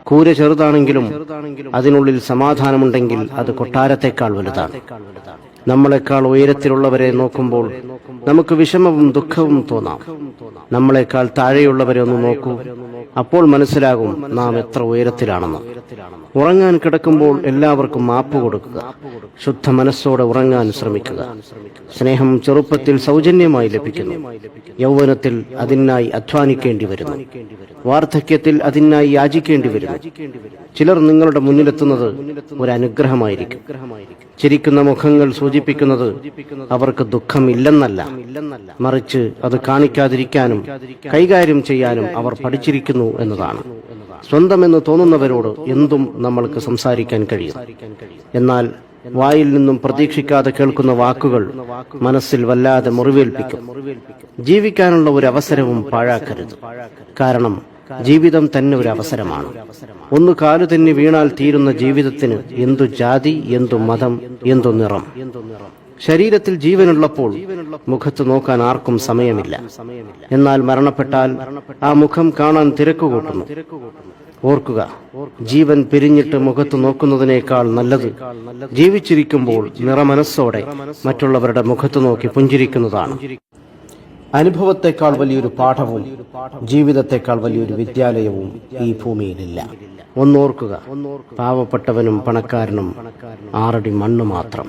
കൂര ചെറുതാണെങ്കിലും അതിനുള്ളിൽ സമാധാനമുണ്ടെങ്കിൽ അത് കൊട്ടാരത്തെക്കാൾ വലുതാണ്. നമ്മളെക്കാൾ ഉയരത്തിലുള്ളവരെ നോക്കുമ്പോൾ നമുക്ക് വിഷമവും ദുഃഖവും തോന്നാം. നമ്മളെക്കാൾ താഴെയുള്ളവരെ ഒന്ന് നോക്കൂ, അപ്പോൾ മനസ്സിലാകും നാം എത്ര ഉയരത്തിലാണെന്ന്. ഉറങ്ങാൻ കിടക്കുമ്പോൾ എല്ലാവർക്കും മാപ്പ് കൊടുക്കുക. ശുദ്ധ മനസ്സോടെ ഉറങ്ങാൻ ശ്രമിക്കുക. സ്നേഹം ചെറുപ്പത്തിൽ സൗജന്യമായി ലഭിക്കുന്നു. യൗവനത്തിൽ അതിനായി അധ്വാനിക്കേണ്ടി വരുന്നു. വാർദ്ധക്യത്തിൽ അതിനായി യാചിക്കേണ്ടി വരുന്നു. ചിലർ നിങ്ങളുടെ മുന്നിലെത്തുന്നത് ഒരു അനുഗ്രഹമായിരിക്കും. ചിരിക്കുന്ന മുഖങ്ങൾ സൂചിപ്പിക്കുന്നത് അവർക്ക് ദുഃഖമില്ലെന്നല്ല, മറിച്ച് അത് കാണിക്കാതിരിക്കാനും കൈകാര്യം ചെയ്യാനും അവർ പഠിച്ചിരിക്കുന്നു എന്നതാണ്. സ്വന്തമെന്ന് തോന്നുന്നവരോട് എന്തും നമ്മൾക്ക് സംസാരിക്കാൻ കഴിയും. എന്നാൽ വായിൽ നിന്നും പ്രതീക്ഷിക്കാതെ കേൾക്കുന്ന വാക്കുകൾ മനസ്സിൽ വല്ലാതെ മുറിവേൽപ്പിക്കും. ജീവിക്കാനുള്ള ഒരു അവസരവും പാഴാക്കരുത്. കാരണം ജീവിതം തന്നെ ഒരു അവസരമാണ്. ഒന്ന് കാലു തെന്നി വീണാൽ തീരുന്ന ജീവിതത്തിന് എന്തു ജാതി, എന്തു മതം, എന്തു നിറം. ശരീരത്തിൽ ജീവനുള്ളപ്പോൾ മുഖത്ത് നോക്കാൻ ആർക്കും സമയമില്ല. എന്നാൽ മരണപ്പെട്ടാൽ ആ മുഖം കാണാൻ തിരക്കുകൂട്ടുന്നു. ഓർക്കുക, ജീവൻ പിരിഞ്ഞിട്ട് മുഖത്ത് നോക്കുന്നതിനേക്കാൾ നല്ലത് ജീവിച്ചിരിക്കുമ്പോൾ നിറമനസ്സോടെ മറ്റുള്ളവരുടെ മുഖത്ത് നോക്കി പുഞ്ചിരിക്കുന്നതാണ്. അനുഭവത്തെക്കാൾ വലിയൊരു പാഠവും ജീവിതത്തെക്കാൾ വലിയൊരു വിദ്യാലയവും ഈ ഭൂമിയിലില്ല. ഒന്നോർക്കുക, പാവപ്പെട്ടവനും പണക്കാരനും 6 അടി മണ്ണ് മാത്രം.